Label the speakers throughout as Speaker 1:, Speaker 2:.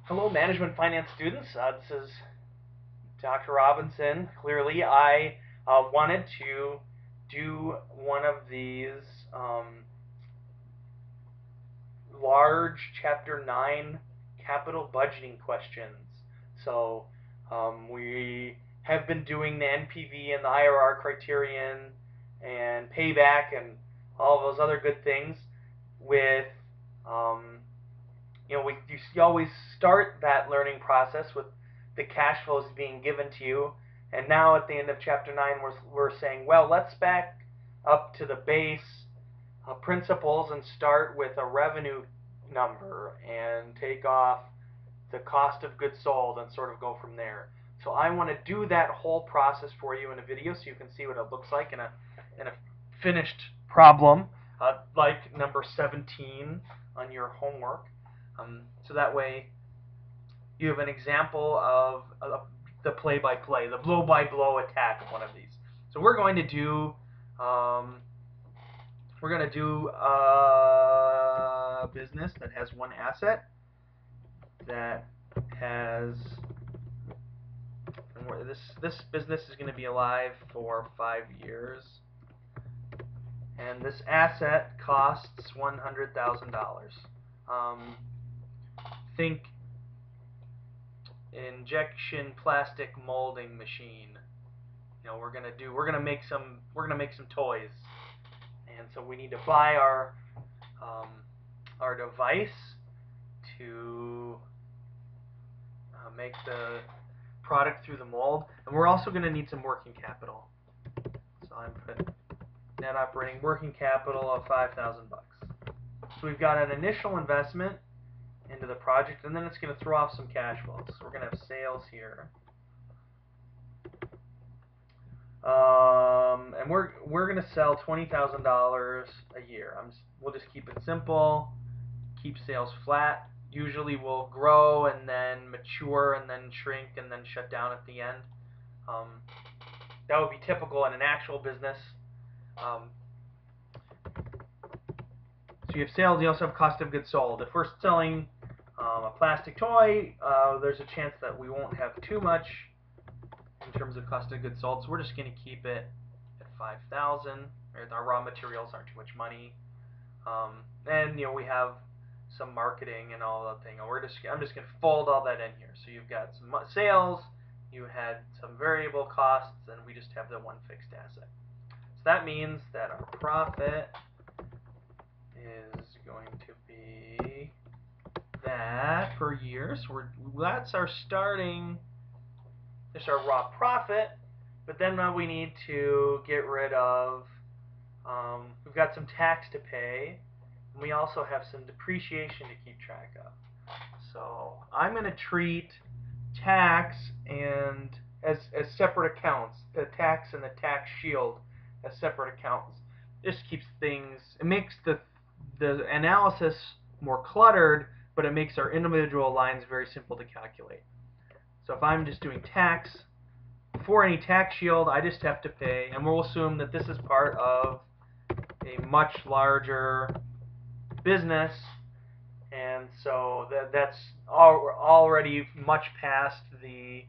Speaker 1: Hello, management finance students. This is Dr. Robinson. Clearly, I wanted to do one of these large Chapter 9 capital budgeting questions. So we have been doing the NPV and the IRR criterion and payback and all those other good things with you always start that learning process with the cash flows being given to you, and now at the end of chapter 9 we're saying, well, let's back up to the base principles and start with a revenue number and take off the cost of goods sold and sort of go from there. So I want to do that whole process for you in a video so you can see what it looks like in a finished problem, like number 17 on your homework. So that way you have an example of the play-by-play, the blow-by-blow attack of one of these. So we're going to do a business that has one asset that has, and this business is going to be alive for 5 years, and this asset costs $100,000. Think injection plastic molding machine. You know, we're gonna make some toys, and so we need to buy our device to make the product through the mold, and we're also going to need some working capital. So I'm putting net operating working capital of $5,000. So we've got an initial investment into the project, and then it's going to throw off some cash flows. So we're going to have sales here, and we're going to sell $20,000 a year. We'll just keep it simple, keep sales flat. Usually we'll grow and then mature and then shrink and then shut down at the end. That would be typical in an actual business. So you have sales, you also have cost of goods sold. If we're selling a plastic toy, there's a chance that we won't have too much in terms of cost of goods sold, so we're just going to keep it at $5,000. Our raw materials aren't too much money. And we have some marketing and all that thing. I'm just going to fold all that in here. So you've got some sales, you had some variable costs, and we just have the one fixed asset. So that means that our profit is going to be that per year. So that's our starting. There's our raw profit, but then we need to get rid of. We've got some tax to pay, and we also have some depreciation to keep track of. So I'm going to treat tax and as separate accounts. The tax and the tax shield as separate accounts. This keeps things. It makes the analysis more cluttered, but it makes our individual lines very simple to calculate. So if I'm just doing tax, before any tax shield, I just have to pay, and we'll assume that this is part of a much larger business, and so that's already much past the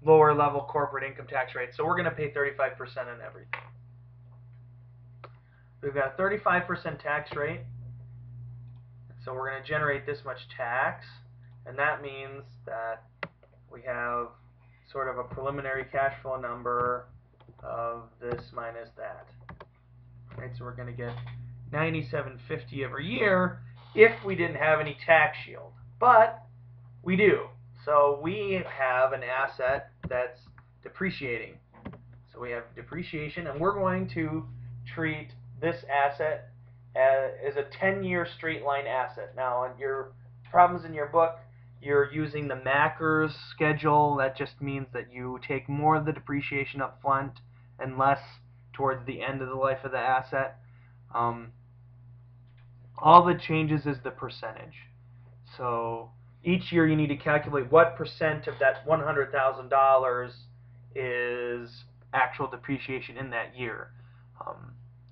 Speaker 1: lower level corporate income tax rate. So we're going to pay 35% on everything. We've got a 35% tax rate, so we're going to generate this much tax, and that means that we have sort of a preliminary cash flow number of this minus that. Right, so we're going to get $97.50 every year if we didn't have any tax shield, but we do. So we have an asset that's depreciating. So we have depreciation, and we're going to treat this asset as a 10-year straight line asset. Now, in your problems in your book, you're using the Macker's schedule. That just means that you take more of the depreciation up front and less towards the end of the life of the asset. All that changes is the percentage. So each year you need to calculate what percent of that $100,000 is actual depreciation in that year.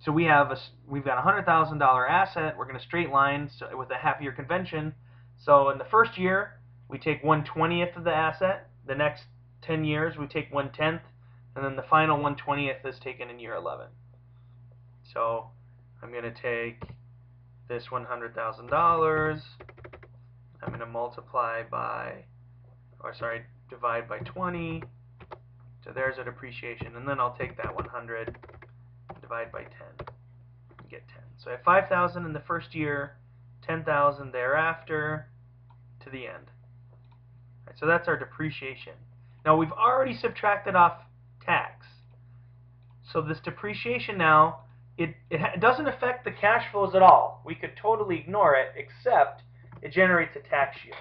Speaker 1: So we've got a $100,000 asset. We're going to straight line with a half-year convention. So in the first year, we take 1/20th of the asset. The next 10 years, we take 1/10th, and then the final 1/20th is taken in year 11. So I'm going to take this $100,000. I'm going to divide by 20. So there's a depreciation, and then I'll take that 100 and divide by 10 and get 10. So I have 5,000 in the first year, 10,000 thereafter to the end. Right, so that's our depreciation. Now we've already subtracted off tax. So this depreciation now, it doesn't affect the cash flows at all. We could totally ignore it, except it generates a tax shield.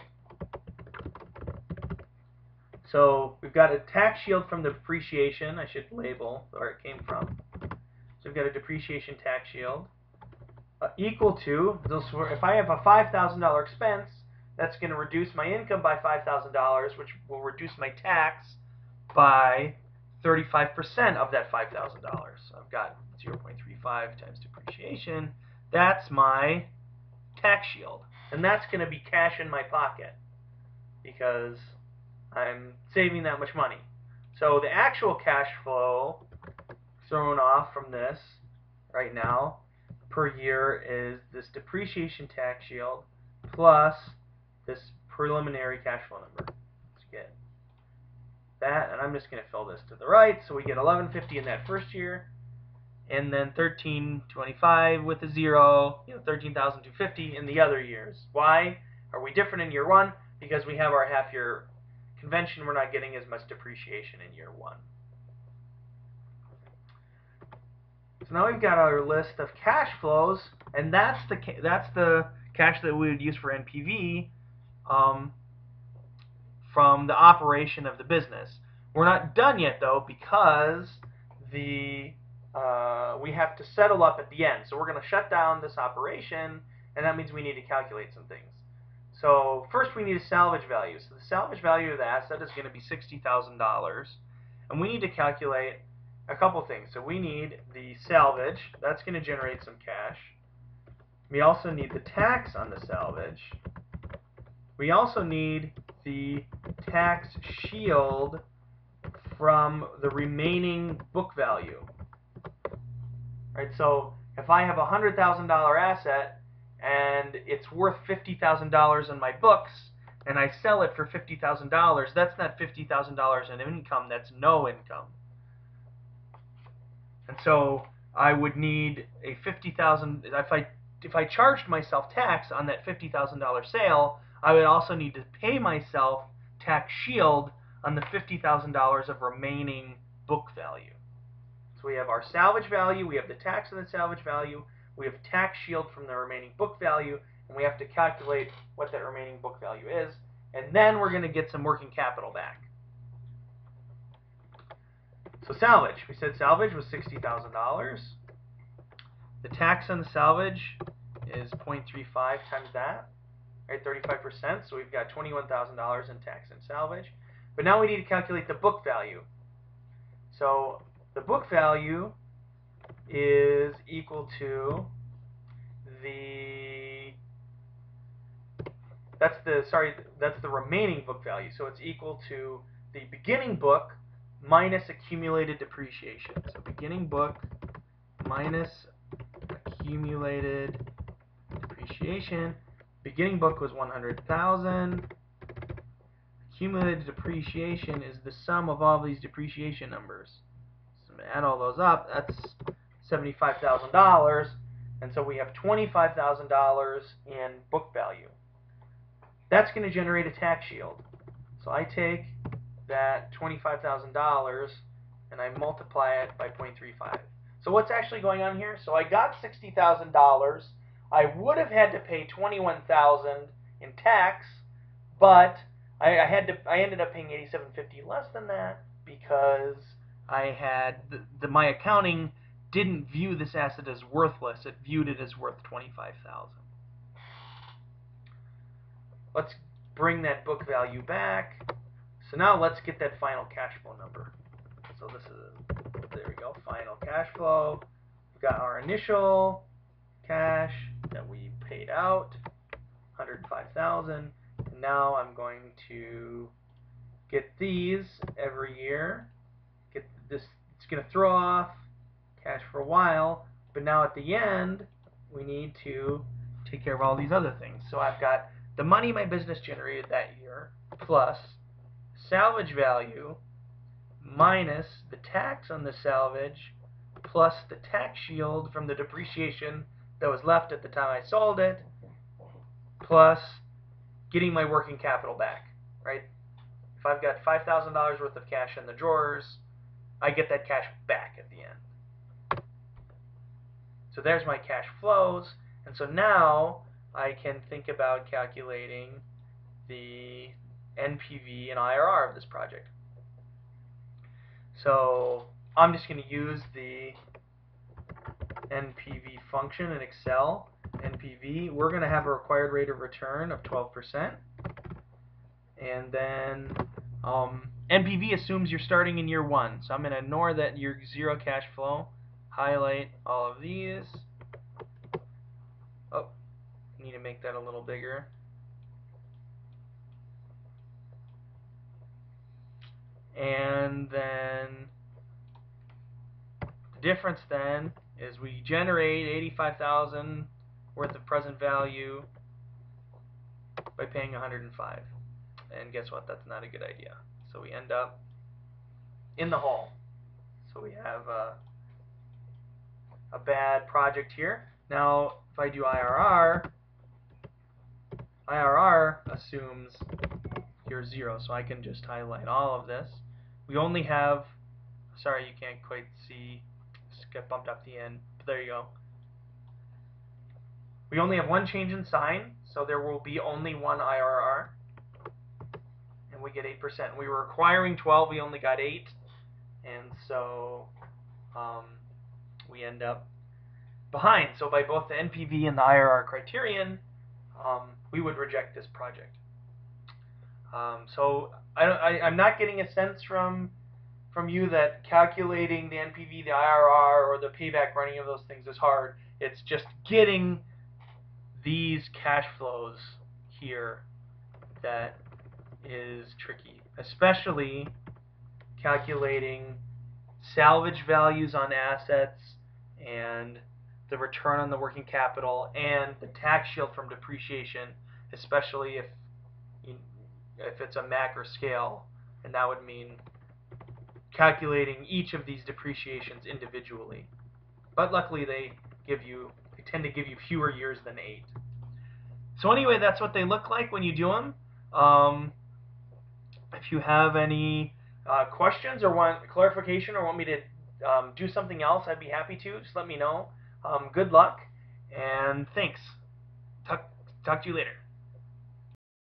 Speaker 1: So we've got a tax shield from the depreciation. I should label where it came from. So we've got a depreciation tax shield equal to, if I have a $5,000 expense, that's going to reduce my income by $5,000, which will reduce my tax by 35% of that $5,000. So I've got 0.35 times depreciation. That's my tax shield. And that's going to be cash in my pocket because I'm saving that much money. So the actual cash flow thrown off from this right now per year is this depreciation tax shield plus this preliminary cash flow number. Let's get that, and I'm just going to fill this to the right. So we get $11.50 in that first year, and then $13.25 with a zero, $13,250 in the other years. Why are we different in year one? Because we have our half-year convention. We're not getting as much depreciation in year one. So now we've got our list of cash flows, and that's the cash that we would use for NPV from the operation of the business. We're not done yet though, because we have to settle up at the end. So we're going to shut down this operation, and that means we need to calculate some things. So first we need a salvage value. So the salvage value of the asset is going to be $60,000, and we need to calculate a couple things. So we need the salvage. That's going to generate some cash. We also need the tax on the salvage. We also need the tax shield from the remaining book value. Right, so if I have a $100,000 asset and it's worth $50,000 in my books, and I sell it for $50,000, that's not $50,000 in income, that's no income. And so I would need a $50,000, if I charged myself tax on that $50,000 sale, I would also need to pay myself tax shield on the $50,000 of remaining book value. So we have our salvage value, we have the tax on the salvage value, we have tax shield from the remaining book value, and we have to calculate what that remaining book value is, and then we're going to get some working capital back. So salvage, we said salvage was $60,000. The tax on the salvage is 0.35 times that, right, 35%, so we've got $21,000 in tax and salvage. But now we need to calculate the book value. So the book value is equal to that's the remaining book value. So it's equal to the beginning book minus accumulated depreciation. So beginning book minus accumulated depreciation. Beginning book was 100,000. Accumulated depreciation is the sum of all these depreciation numbers. So I'm going to add all those up. That's $75,000, and so we have $25,000 in book value. That's going to generate a tax shield. So I take that $25,000 and I multiply it by 0.35. So what's actually going on here? So I got $60,000. I would have had to pay $21,000 in tax, but I ended up paying $87.50 less than that because I had my accounting didn't view this asset as worthless. It viewed it as worth $25,000. Let's bring that book value back. So now let's get that final cash flow number. So this is, there we go, final cash flow. we've got our initial cash that we paid out, 105,000, and now I'm going to get these every year. Get this. It's going to throw off cash for a while, but now at the end we need to take care of all these other things. So I've got the money my business generated that year plus salvage value minus the tax on the salvage plus the tax shield from the depreciation that was left at the time I sold it, plus getting my working capital back, right? If I've got $5,000 worth of cash in the drawers, I get that cash back at the end. So there's my cash flows, and so now I can think about calculating the NPV and IRR of this project. So I'm just going to use the NPV function in Excel. NPV, we're going to have a required rate of return of 12%. And then NPV assumes you're starting in year 1. So I'm going to ignore that year 0 cash flow. Highlight all of these. Oh, need to make that a little bigger. And then the difference then is we generate 85,000 worth of present value by paying 105. And guess what? That's not a good idea. So we end up in the hole. So we have a bad project here. Now, if I do IRR, IRR assumes year 0, so I can just highlight all of this. We only have, sorry you can't quite see, just get bumped up the end, but there you go. We only have one change in sign, so there will be only one IRR, and we get 8%. We were requiring 12, we only got 8, and so we end up behind. So by both the NPV and the IRR criterion, we would reject this project. So I'm not getting a sense from you that calculating the NPV, the IRR, or the payback running of those things is hard. It's just getting these cash flows here that is tricky, especially calculating salvage values on assets and the return on the working capital and the tax shield from depreciation, especially if it's a macro scale, and that would mean calculating each of these depreciations individually. But luckily they tend to give you fewer years than 8. So anyway, that's what they look like when you do them. If you have any questions or want clarification or want me to do something else, I'd be happy to. Just let me know. Good luck, and thanks. Talk to you later.